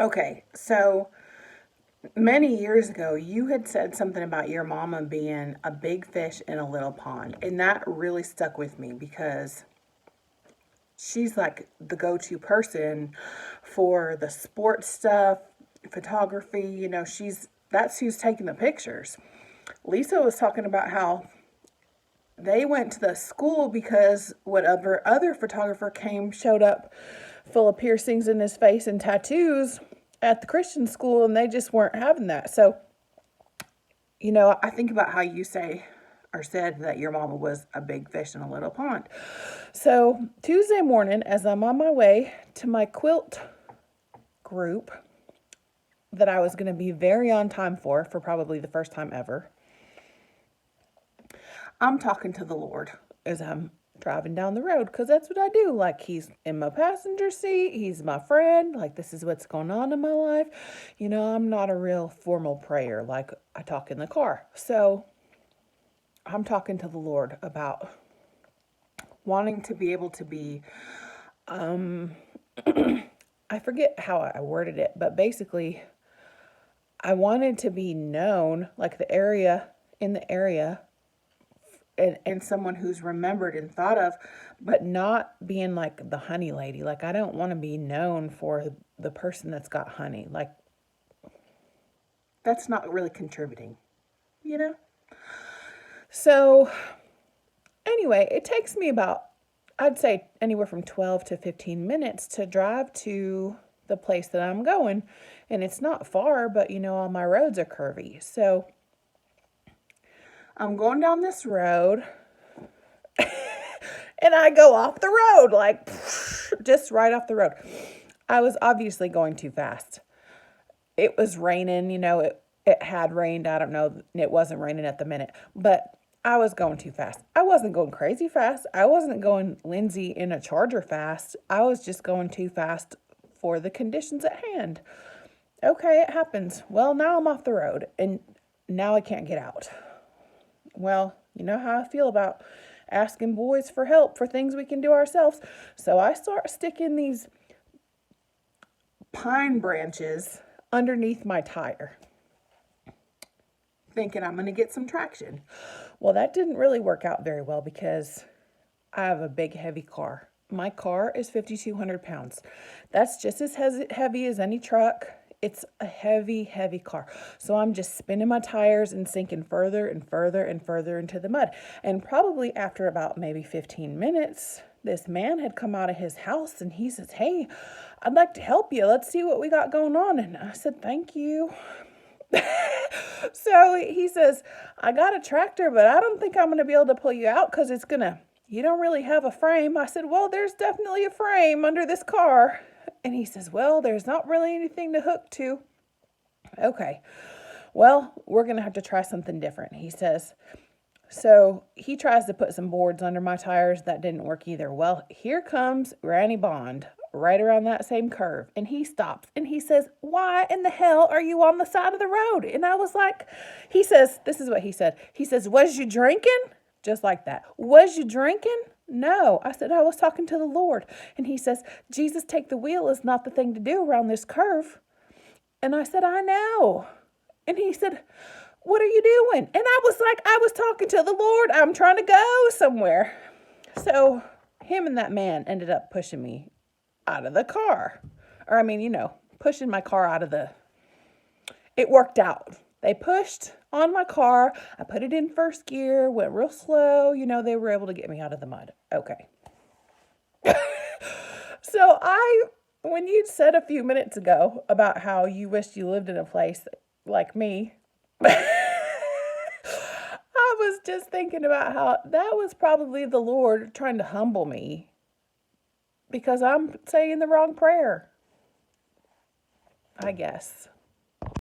Okay, so many years ago, you had said something about your mama being a big fish in a little pond, and that really stuck with me because she's like the go-to person for the sports stuff, photography. She's that's who's taking the pictures. Lisa was talking about how they went to the school because whatever other photographer came showed up full of piercings in his face and tattoos at the Christian school, and they just weren't having that. So, I think about how you say or said that your mama was a big fish in a little pond. So, Tuesday morning, as I'm on my way to my quilt group that I was going to be very on time for probably the first time ever, I'm talking to the Lord as I'm driving down the road because that's what I do. Like, he's in my passenger seat, he's my friend. Like, this is what's going on in my life. I'm not a real formal prayer like I talk in the car. So, I'm talking to the Lord about wanting to be able to be, I forget how I worded it, but basically, I wanted to be known, like in the area, and someone who's remembered and thought of, but not being like the honey lady. Like, I don't want to be known for the person that's got honey. Like, that's not really contributing, you know? So, anyway, it takes me about, I'd say, anywhere from 12 to 15 minutes to drive to the place that I'm going. And it's not far, but all my roads are curvy. So, I'm going down this road and I go off the road, like just right off the road. I was obviously going too fast. It was raining, it had rained. I don't know. It wasn't raining at the minute, but I was going too fast. I wasn't going crazy fast. I wasn't going Lindsay in a Charger fast. I was just going too fast for the conditions at hand. Okay, it happens. Well, now I'm off the road and now I can't get out. Well, you know how I feel about asking boys for help for things we can do ourselves. So I start sticking these pine branches underneath my tire, thinking I'm going to get some traction. Well, that didn't really work out very well because I have a big, heavy car. My car is 5,200 pounds. That's just as heavy as any truck. It's a heavy, heavy car. So I'm just spinning my tires and sinking further and further and further into the mud. And probably after about maybe 15 minutes, this man had come out of his house and he says, "Hey, I'd like to help you. Let's see what we got going on." And I said, "Thank you." So he says, "I got a tractor, but I don't think I'm going to be able to pull you out because you don't really have a frame." I said, "Well, there's definitely a frame under this car." And he says, "Well, there's not really anything to hook to." Okay, well, we're going to have to try something different, he says. So he tries to put some boards under my tires. That didn't work either. Well, here comes Granny Bond right around that same curve. And he stops and he says, "Why in the hell are you on the side of the road?" And I was like, he says, this is what he said. He says, "Was you drinking?" Just like that. "Was you drinking?" "No." I said, "I was talking to the Lord." And he says, "Jesus, take the wheel is not the thing to do around this curve." And I said, "I know." And he said, "What are you doing?" And I was like, "I was talking to the Lord. I'm trying to go somewhere." So him and that man ended up pushing me out of the car. Or, pushing my car out of it worked out. They pushed on my car. I put it in first gear, went real slow. They were able to get me out of the mud. Okay. So when you said a few minutes ago about how you wished you lived in a place like me, I was just thinking about how that was probably the Lord trying to humble me because I'm saying the wrong prayer, I guess.